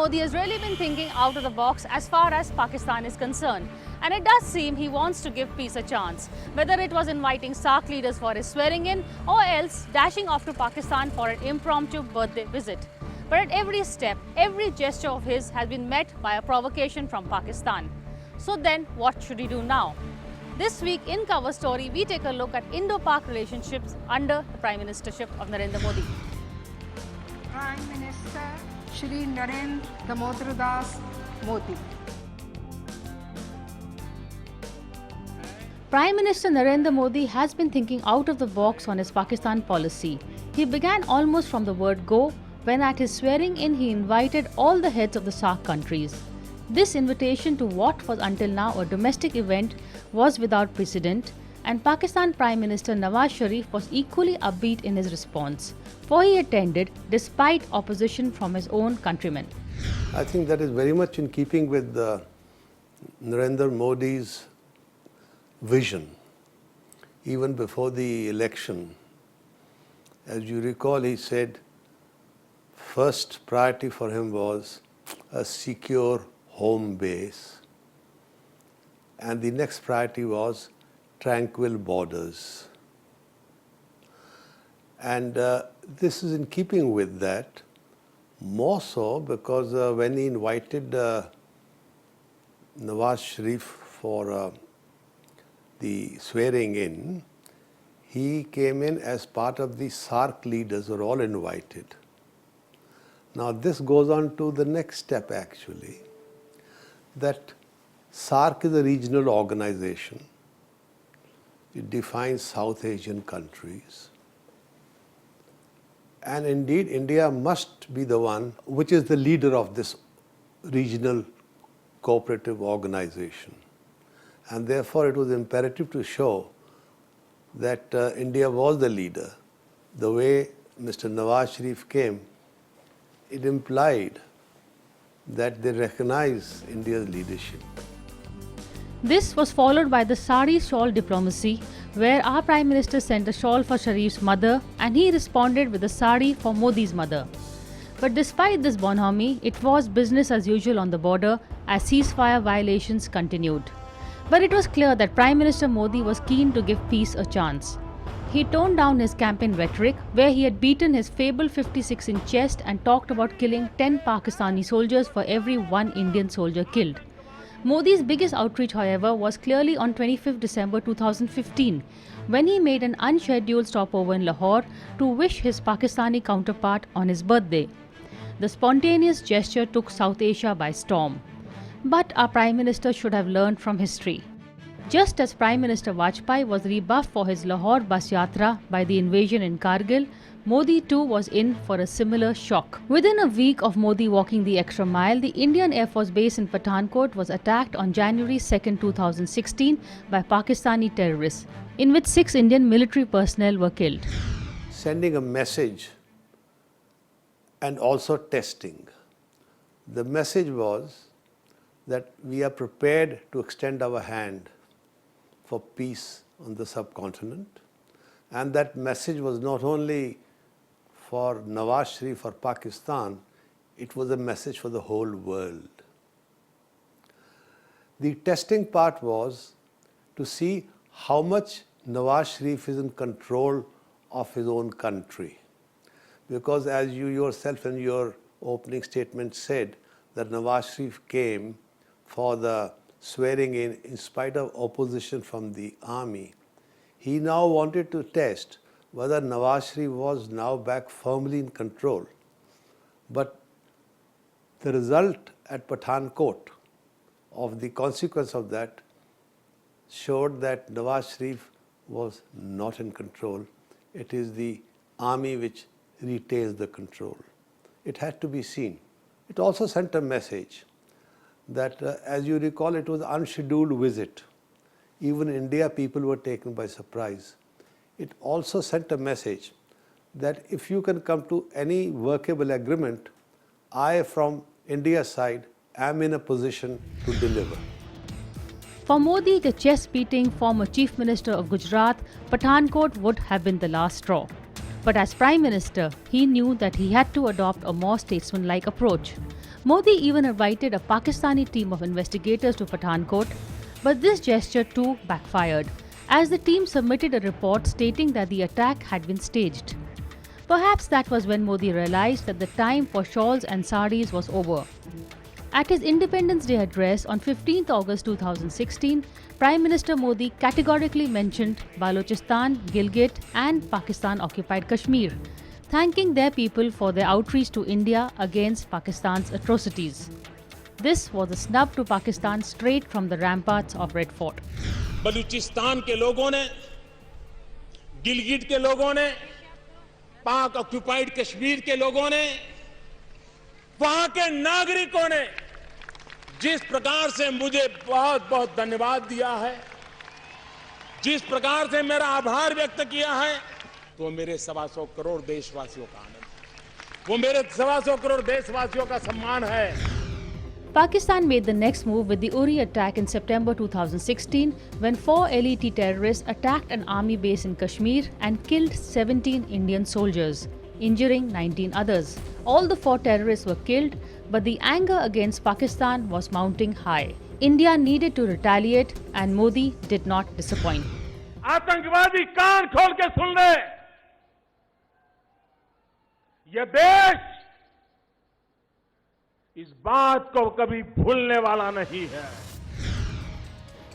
Modi has really been thinking out of the box as far as Pakistan is concerned. And it does seem he wants to give peace a chance, whether it was inviting SAARC leaders for his swearing in or else dashing off to Pakistan for an impromptu birthday visit. But at every step, every gesture of his has been met by a provocation from Pakistan. So then, what should he do now? This week in Cover Story, we take a look at Indo-Pak relationships under the Prime Ministership of Narendra Modi. Prime Minister Shri Narendra Damodar Das Modi. Prime Minister Narendra Modi has been thinking out of the box on his Pakistan policy. He began almost from the word go when at his swearing in he invited all the heads of the SAARC countries. This invitation to what was until now a domestic event was without precedent, and Pakistan Prime Minister Nawaz Sharif was equally upbeat in his response, for he attended despite opposition from his own countrymen. I think that is very much in keeping with Narendra Modi's vision, even before the election. As you recall, he said first priority for him was a secure home base, and the next priority was tranquil borders. And this is in keeping with that, more so because when he invited Nawaz Sharif for the swearing in, he came in as part of the SAARC leaders who were all invited. Now this goes on to the next step actually, that SAARC is a regional organization. It defines South Asian countries. And indeed, India must be the one which is the leader of this regional cooperative organization. And therefore, it was imperative to show that India was the leader. The way Mr. Nawaz Sharif came, it implied that they recognize India's leadership. This was followed by the sari shawl diplomacy, where our Prime Minister sent a shawl for Sharif's mother and he responded with a sari for Modi's mother. But despite this bonhomie, it was business as usual on the border as ceasefire violations continued. But it was clear that Prime Minister Modi was keen to give peace a chance. He toned down his campaign rhetoric, where he had beaten his fabled 56 in chest and talked about killing 10 Pakistani soldiers for every one Indian soldier killed. Modi's biggest outreach, however, was clearly on 25th December 2015, when he made an unscheduled stopover in Lahore to wish his Pakistani counterpart on his birthday. The spontaneous gesture took South Asia by storm. But our Prime Minister should have learned from history. Just as Prime Minister Vajpayee was rebuffed for his Lahore bus yatra by the invasion in Kargil, Modi too was in for a similar shock. Within a week of Modi walking the extra mile, the Indian Air Force base in Pathankot was attacked on January 2, 2016 by Pakistani terrorists, in which 6 Indian military personnel were killed. Sending a message and also testing. The message was that we are prepared to extend our hand for peace on the subcontinent. And that message was not only for Nawaz Sharif or Pakistan, it was a message for the whole world. The testing part was to see how much Nawaz Sharif is in control of his own country. Because as you yourself in your opening statement said, that Nawaz Sharif came for the swearing in spite of opposition from the army. He now wanted to test whether Nawaz Sharif was now back firmly in control. But the result at Pathankot of the consequence of that showed that Nawaz Sharif was not in control. It is the army which retains the control. It had to be seen. It also sent a message that, as you recall, it was an unscheduled visit. Even in India, people were taken by surprise. It also sent a message that if you can come to any workable agreement, I, from India's side, am in a position to deliver. For Modi, the chest-beating former Chief Minister of Gujarat, Pathankot would have been the last straw. But as Prime Minister, he knew that he had to adopt a more statesmanlike approach. Modi even invited a Pakistani team of investigators to Pathankot, but this gesture too backfired, as the team submitted a report stating that the attack had been staged. Perhaps that was when Modi realized that the time for shawls and saris was over. At his Independence Day address on 15th August 2016, Prime Minister Modi categorically mentioned Balochistan, Gilgit and Pakistan-occupied Kashmir, thanking their people for their outreach to India against Pakistan's atrocities. This was a snub to Pakistan straight from the ramparts of Red Fort. Balochistan के लोगों ने, गिलगिट के लोगों ने, पाक occupied Kashmir के लोगों ने, वहां के नागरिकों ने जिस प्रकार से मुझे बहुत बहुत धन्यवाद दिया है, जिस प्रकार से मेरा आभार व्यक्त किया है, तो मेरे 125 करोड़ देशवासियों का आनंद है, वो मेरे 125 करोड़ देशवासियों का सम्मान है. Pakistan made the next move with the Uri attack in September 2016 when 4 LET terrorists attacked an army base in Kashmir and killed 17 Indian soldiers, injuring 19 others. All the 4 terrorists were killed, but the anger against Pakistan was mounting high. India needed to retaliate and Modi did not disappoint. आतंकवादी कान खोल के सुन ले, ये देश इस बात को कभी भूलने वाला नहीं है.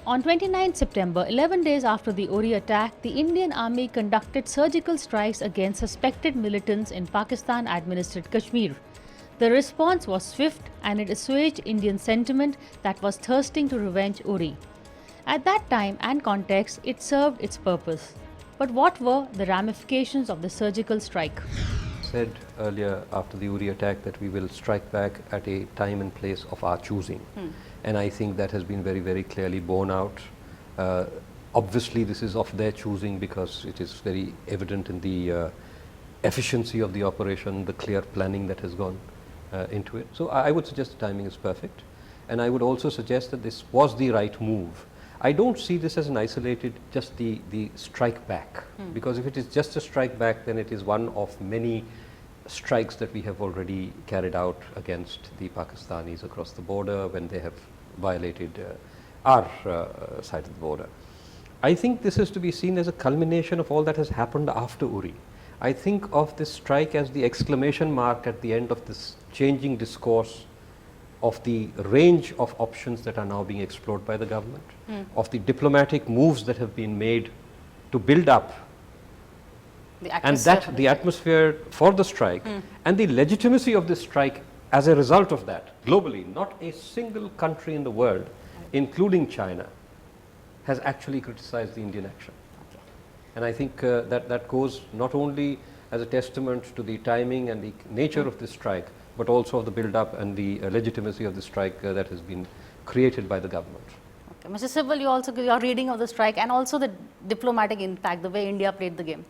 On 29 September, 11 days after the Uri attack, the Indian Army conducted surgical strikes against suspected militants in Pakistan-administered Kashmir. The response was swift and it assuaged Indian sentiment that was thirsting to revenge Uri. At that time and context, it served its purpose. But what were the ramifications of the surgical strike? Said earlier after the Uri attack that we will strike back at a time and place of our choosing. And I think that has been very, very clearly borne out. Obviously this is of their choosing because it is very evident in the efficiency of the operation, the clear planning that has gone into it. So I would suggest the timing is perfect. And I would also suggest that this was the right move. I don't see this as an isolated, just the strike back, because if it is just a strike back, then it is one of many strikes that we have already carried out against the Pakistanis across the border when they have violated our side of the border. I think this is to be seen as a culmination of all that has happened after Uri. I think of this strike as the exclamation mark at the end of this changing discourse of the range of options that are now being explored by the government, of the diplomatic moves that have been made to build up the atmosphere for the strike, and the legitimacy of this strike as a result of that. Globally, not a single country in the world, including China, has actually criticized the Indian action. And I think that goes not only as a testament to the timing and the nature of this strike, but also of the build-up and the legitimacy of the strike that has been created by the government. Okay. Mr. Sibal, you also give your reading of the strike and also the diplomatic impact, the way India played the game.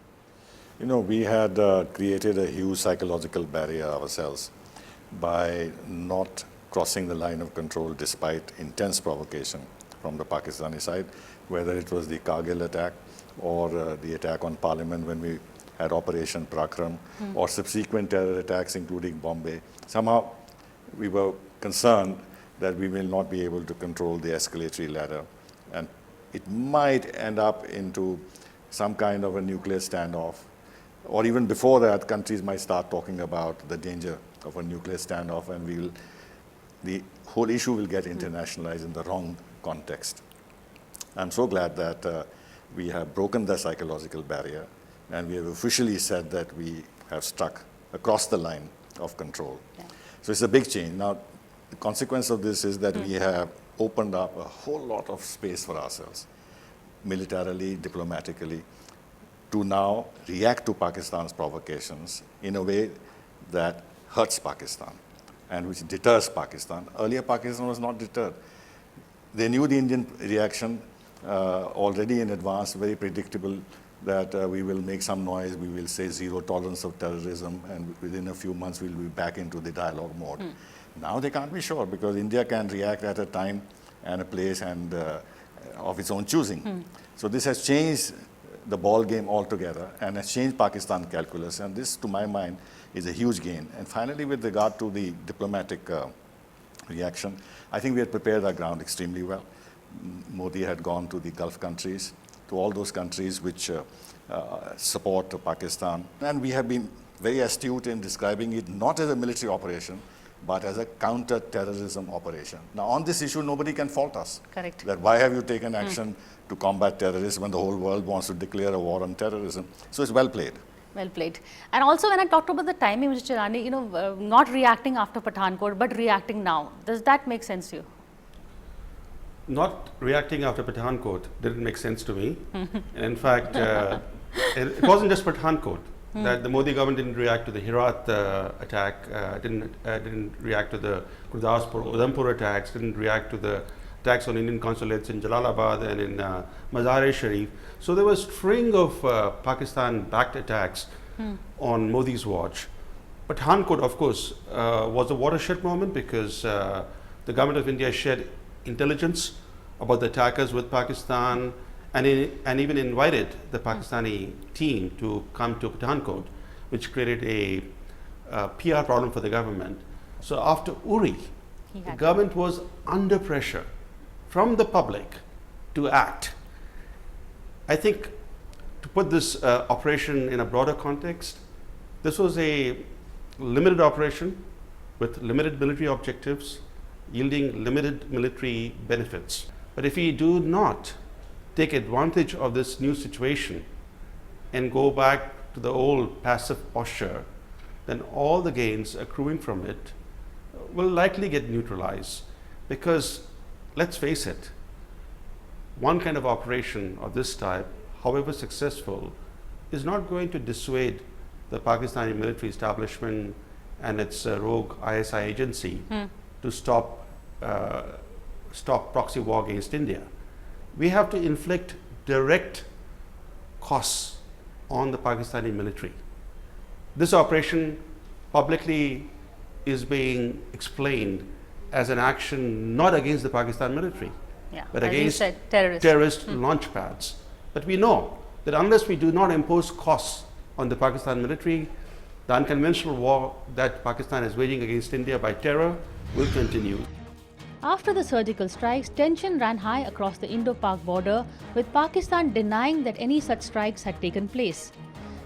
You know, we had created a huge psychological barrier ourselves by not crossing the line of control despite intense provocation from the Pakistani side, whether it was the Kargil attack or the attack on Parliament when we had Operation Prakram, or subsequent terror attacks including Bombay. Somehow we were concerned that we will not be able to control the escalatory ladder, and it might end up into some kind of a nuclear standoff, or even before that countries might start talking about the danger of a nuclear standoff, and the whole issue will get internationalized in the wrong context. I'm so glad that we have broken the psychological barrier, and we have officially said that we have struck across the line of control. Yeah. So it's a big change. Now, the consequence of this is that we have opened up a whole lot of space for ourselves, militarily, diplomatically, to now react to Pakistan's provocations in a way that hurts Pakistan and which deters Pakistan. Earlier, Pakistan was not deterred. They knew the Indian reaction already in advance, very predictable, that we will make some noise, we will say zero tolerance of terrorism, and within a few months we'll be back into the dialogue mode. Now they can't be sure, because India can react at a time and a place and of its own choosing. So this has changed the ball game altogether and has changed Pakistan calculus, and this, to my mind, is a huge gain. And finally, with regard to the diplomatic reaction. I think we had prepared our ground extremely well. Modi had gone to the Gulf countries, to all those countries which support Pakistan. And we have been very astute in describing it not as a military operation, but as a counter-terrorism operation. Now, on this issue, nobody can fault us. Correct. That why have you taken action to combat terrorism when the whole world wants to declare a war on terrorism? So it's well played. Well played. And also when I talked about the timing, Mr. Chirani, not reacting after Pathankot, but reacting now. Does that make sense to you? Not reacting after Pathankot didn't make sense to me. And in fact, it wasn't just Pathankot. That the Modi government didn't react to the Herat attack, didn't react to the Gurdaspur, Udhampur attacks, didn't react to the attacks on Indian consulates in Jalalabad and in Mazar-e-Sharif. So there was a string of Pakistan-backed attacks on Modi's watch. Pathankot, of course, was a watershed moment because the government of India shared intelligence about the attackers with Pakistan, and even invited the Pakistani team to come to Pathankot, which created a PR problem for the government. So after Uri, the government was under pressure from the public to act. I think to put this operation in a broader context, this was a limited operation with limited military objectives, yielding limited military benefits. But if we do not take advantage of this new situation and go back to the old passive posture, then all the gains accruing from it will likely get neutralized. Because let's face it, one kind of operation of this type, however successful, is not going to dissuade the Pakistani military establishment and its rogue ISI agency to stop proxy war against India. We have to inflict direct costs on the Pakistani military. This operation publicly is being explained as an action not against the Pakistan military, but against terrorist launch pads. But we know that unless we do not impose costs on the Pakistan military, the unconventional war that Pakistan is waging against India by terror will continue. After the surgical strikes, tension ran high across the Indo-Pak border, with Pakistan denying that any such strikes had taken place.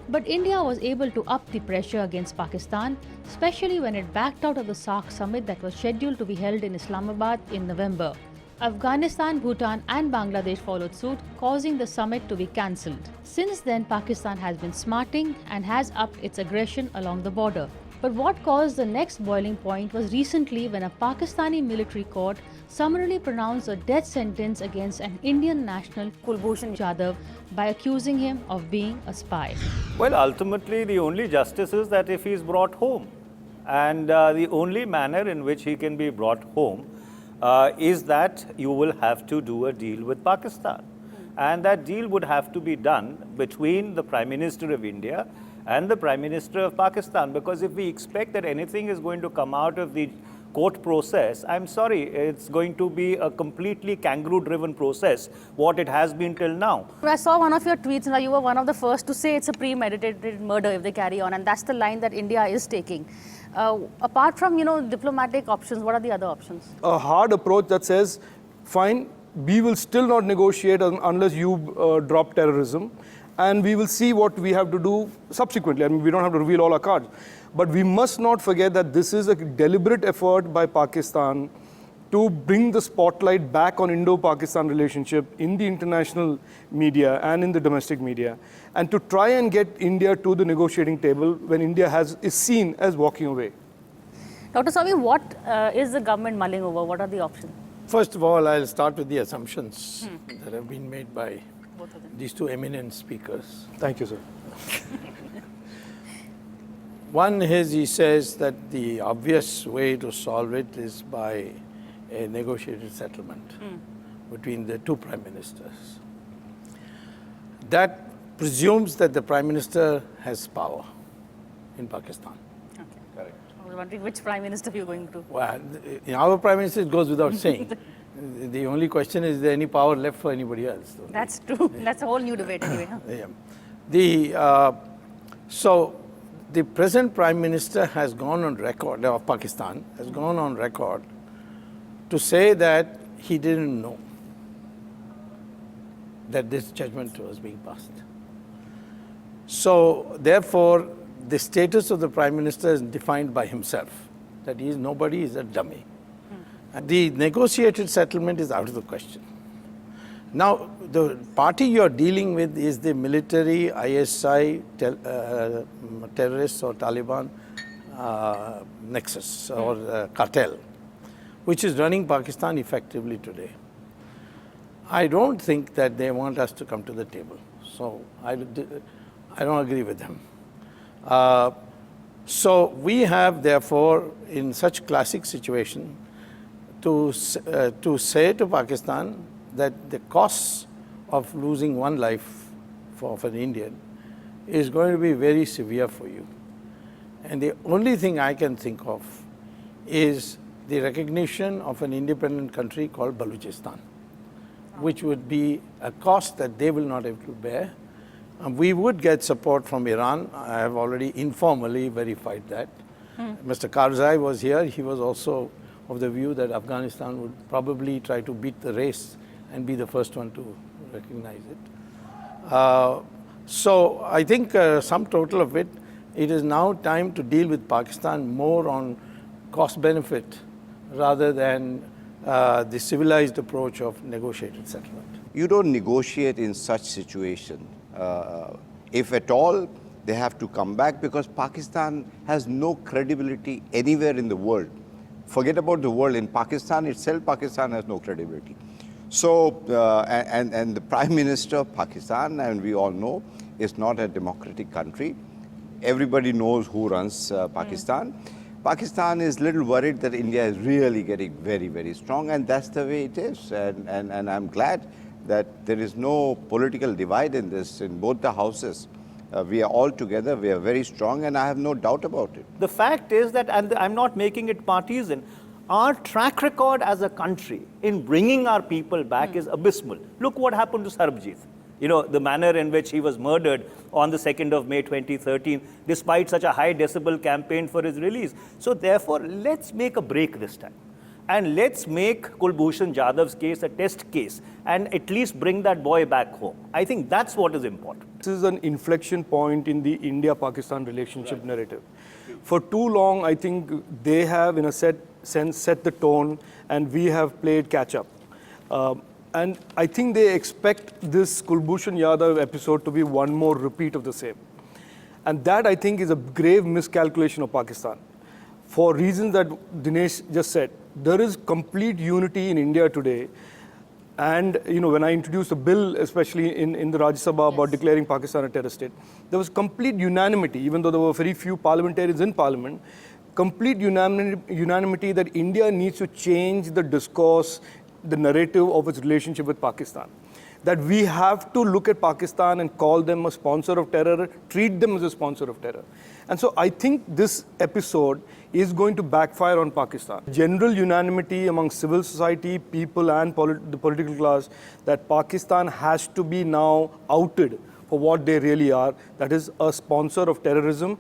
But India was able to up the pressure against Pakistan, especially when it backed out of the SAARC summit that was scheduled to be held in Islamabad in November. Afghanistan, Bhutan and Bangladesh followed suit, causing the summit to be cancelled. Since then, Pakistan has been smarting and has upped its aggression along the border. But what caused the next boiling point was recently when a Pakistani military court summarily pronounced a death sentence against an Indian national, Kulbhushan Jadhav, by accusing him of being a spy. Well, ultimately, the only justice is that if he is brought home. And the only manner in which he can be brought home is that you will have to do a deal with Pakistan. And that deal would have to be done between the Prime Minister of India and the Prime Minister of Pakistan, because if we expect that anything is going to come out of the court process, I'm sorry, it's going to be a completely kangaroo-driven process, what it has been till now. I saw one of your tweets, and you were one of the first to say it's a premeditated murder if they carry on, and that's the line that India is taking. Apart from, diplomatic options, what are the other options? A hard approach that says, fine, we will still not negotiate unless you drop terrorism. And we will see what we have to do subsequently. I mean, we don't have to reveal all our cards. But we must not forget that this is a deliberate effort by Pakistan to bring the spotlight back on Indo-Pakistan relationship in the international media and in the domestic media, and to try and get India to the negotiating table when India is seen as walking away. Dr. Swamy, what is the government mulling over? What are the options? First of all, I'll start with the assumptions that have been made by these two eminent speakers. Thank you, sir. One is, he says that the obvious way to solve it is by a negotiated settlement between the two prime ministers. That presumes that the prime minister has power in Pakistan. Okay. Correct. I was wondering which prime minister you're going to. Well, in our prime minister, it goes without saying. The only question is there any power left for anybody else? That's true. That's a whole new debate anyway. Yeah. So the present Prime Minister has gone on record, of Pakistan, has gone on record to say that he didn't know that this judgment was being passed. So, therefore, the status of the Prime Minister is defined by himself, that he is nobody, he is a dummy. And the negotiated settlement is out of the question. Now, the party you are dealing with is the military, ISI, terrorists or Taliban nexus or cartel, which is running Pakistan effectively today. I don't think that they want us to come to the table. So I don't agree with them. So we have, therefore, in such classic situation, to say to Pakistan that the costs of losing one life of an Indian is going to be very severe for you. And the only thing I can think of is the recognition of an independent country called Balochistan, which would be a cost that they will not able to bear. We would get support from Iran. I have already informally verified that. Mr. Karzai was here. He was also of the view that Afghanistan would probably try to beat the race and be the first one to recognize it. So I think sum total of it, it is now time to deal with Pakistan more on cost benefit rather than the civilized approach of negotiated settlement. You don't negotiate in such situation. If at all, they have to come back because Pakistan has no credibility anywhere in the world. Forget about the world. In Pakistan itself, Pakistan has no credibility. So, and the Prime Minister of Pakistan, and we all know, is not a democratic country. Everybody knows who runs Pakistan. Pakistan is a little worried that India is really getting very, very strong, and that's the way it is. And I'm glad that there is no political divide in this, in both the houses. We are all together, we are very strong, and I have no doubt about it. The fact is that, and I'm not making it partisan, our track record as a country in bringing our people back is abysmal. Look what happened to Sarbjit. You know, the manner in which he was murdered on the 2nd of May 2013, despite such a high decibel campaign for his release. So therefore, let's make a break this time. And let's make Kulbhushan Jadhav's case a test case and at least bring that boy back home. I think that's what is important. This is an inflection point in the India-Pakistan relationship narrative. For too long, I think they have, in a sense, set the tone, and we have played catch-up. And I think they expect this Kulbhushan Jadhav episode to be one more repeat of the same. And that, I think, is a grave miscalculation of Pakistan. For reasons that Dinesh just said, there is complete unity in India today. And when I introduced a bill, especially in the Rajya Sabha, about declaring Pakistan a terror state, there was complete unanimity, even though there were very few parliamentarians in parliament, complete unanimity that India needs to change the discourse, the narrative of its relationship with Pakistan. That we have to look at Pakistan and call them a sponsor of terror, treat them as a sponsor of terror. And so I think this episode is going to backfire on Pakistan. General unanimity among civil society, people and the political class that Pakistan has to be now outed for what they really are, that is a sponsor of terrorism.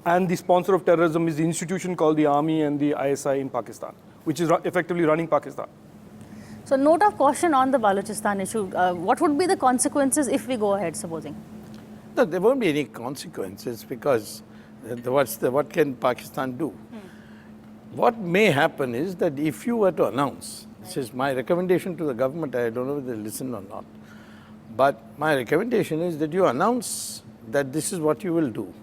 And the sponsor of terrorism is the institution called the Army and the ISI in Pakistan, which is effectively running Pakistan. So note of caution on the Balochistan issue. What would be the consequences if we go ahead, supposing? No, there won't be any consequences because what can Pakistan do? What may happen is that if you were to announce, this is my recommendation to the government, I don't know whether they listen or not, but my recommendation is that you announce that this is what you will do.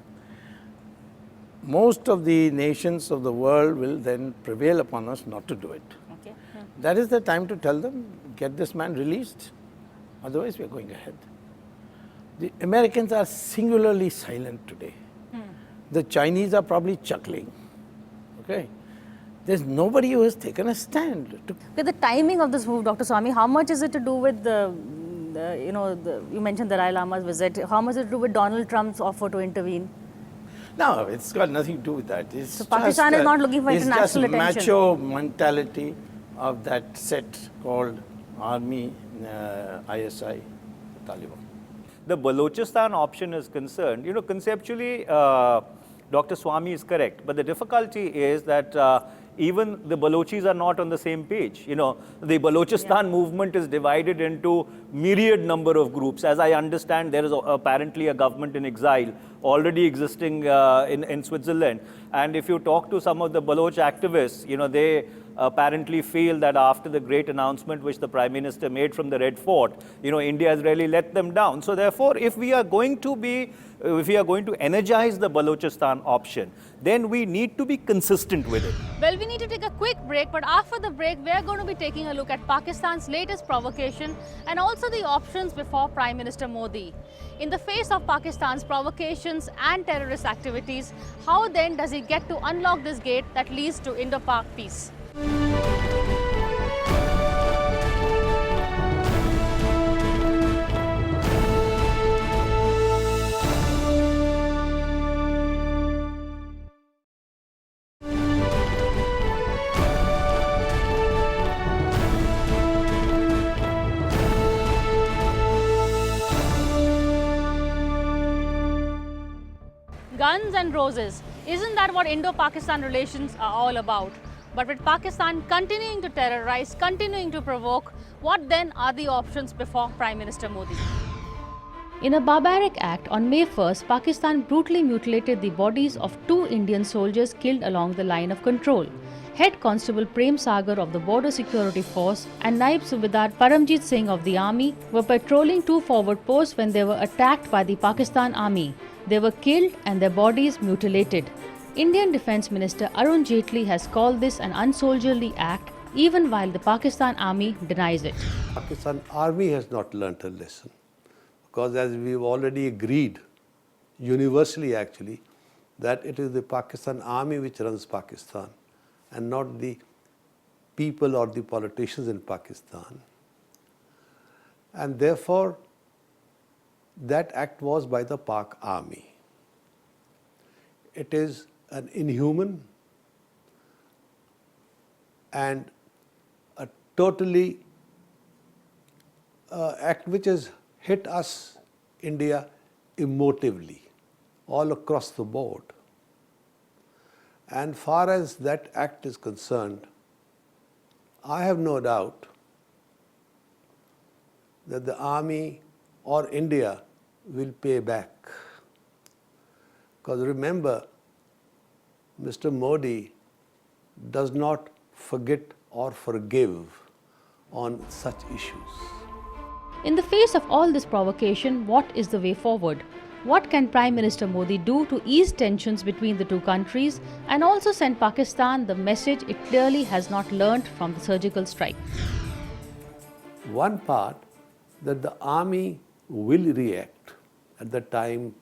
Most of the nations of the world will then prevail upon us not to do it. Okay. That is the time to tell them, get this man released, otherwise we are going ahead. The Americans are singularly silent today. The Chinese are probably chuckling. Okay, there's nobody who has taken a stand. Okay, the timing of this move, Dr. Swami, how much is it to do with you mentioned the Dalai Lama's visit? How much is it to do with Donald Trump's offer to intervene? No, it's got nothing to do with that. It's so Pakistan is not looking for international attention. It's just macho mentality of that set called Army, ISI, Taliban. The Balochistan option is concerned, conceptually, Dr. Swami is correct, but the difficulty is that even the Balochis are not on the same page. You know, the Balochistan movement is divided into myriad number of groups. As I understand, there is apparently a government in exile already existing in Switzerland. And if you talk to some of the Baloch activists, you know, they apparently feel that after the great announcement which the Prime Minister made from the Red Fort, you know, India has really let them down. So therefore, if we are going to energize the Balochistan option, then we need to be consistent with it. Well, we need to take a quick break, but after the break, we are going to be taking a look at Pakistan's latest provocation and also the options before Prime Minister Modi. In the face of Pakistan's provocations and terrorist activities, how then does he get to unlock this gate that leads to Indo-Pak peace? Guns and roses. Isn't that what Indo-Pakistan relations are all about? But with Pakistan continuing to terrorize, continuing to provoke, what then are the options before Prime Minister Modi? In a barbaric act, on May 1st, Pakistan brutally mutilated the bodies of 2 Indian soldiers killed along the line of control. Head Constable Prem Sagar of the Border Security Force and Naib Subedar Paramjit Singh of the army were patrolling 2 forward posts when they were attacked by the Pakistan army. They were killed and their bodies mutilated. Indian Defence Minister Arun Jaitley has called this an unsoldierly act, even while the Pakistan army denies it. Pakistan army has not learnt a lesson, because as we've already agreed, universally actually, that it is the Pakistan army which runs Pakistan and not the people or the politicians in Pakistan. And therefore, that act was by the Pak army. It is an inhuman and a totally act which has hit us, India, emotively, all across the board. And far as that act is concerned, I have no doubt that the army or India will pay back. Because remember, Mr. Modi does not forget or forgive on such issues. In the face of all this provocation, what is the way forward? What can Prime Minister Modi do to ease tensions between the 2 countries and also send Pakistan the message it clearly has not learnt from the surgical strike? One part, that the army will react at the time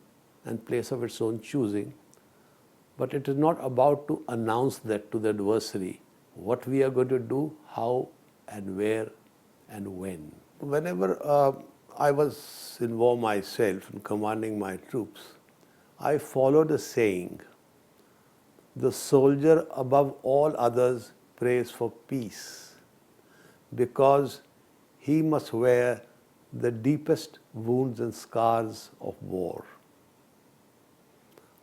and place of its own choosing, but it is not about to announce that to the adversary, what we are going to do, how and where and when. Whenever I was involved myself in commanding my troops, I followed a saying, the soldier above all others prays for peace, because he must wear the deepest wounds and scars of war.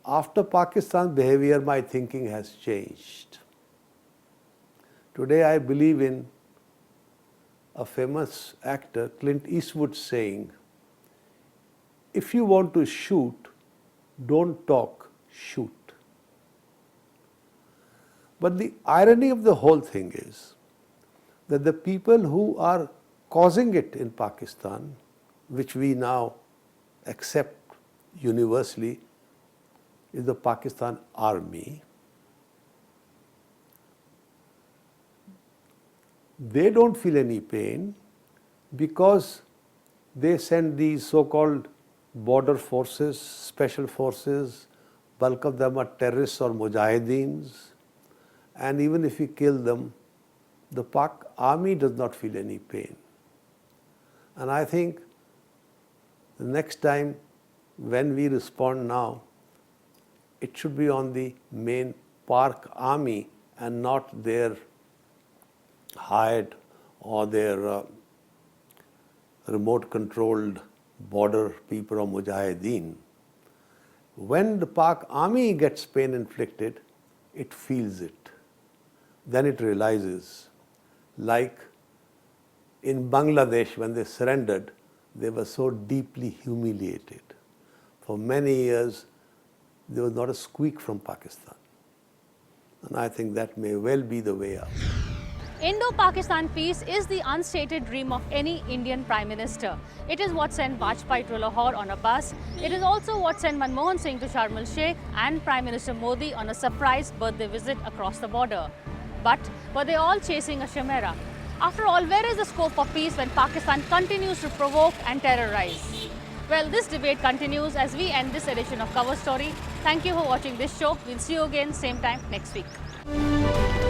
After Pakistan's behavior, my thinking has changed. Today I believe in a famous actor, Clint Eastwood, saying, if you want to shoot, don't talk, shoot. But the irony of the whole thing is that the people who are causing it in Pakistan, which we now accept universally, is the Pakistan army. They don't feel any pain because they send these so-called border forces, special forces, bulk of them are terrorists or mujahideens, and even if we kill them, the Pak army does not feel any pain. And I think the next time when we respond now, it should be on the main Pak army and not their hired or their remote controlled border people or mujahideen. When the Pak army gets pain inflicted, it feels it. then it realizes, like in Bangladesh when they surrendered, they were so deeply humiliated. For many years, there was not a squeak from Pakistan. And I think that may well be the way out. Indo-Pakistan peace is the unstated dream of any Indian Prime Minister. It is what sent Vajpayee to Lahore on a bus. It is also what sent Manmohan Singh to Sharm el-Sheikh and Prime Minister Modi on a surprise birthday visit across the border. But were they all chasing a chimera? After all, where is the scope for peace when Pakistan continues to provoke and terrorize? Well, this debate continues as we end this edition of Cover Story. Thank you for watching this show. We'll see you again same time next week.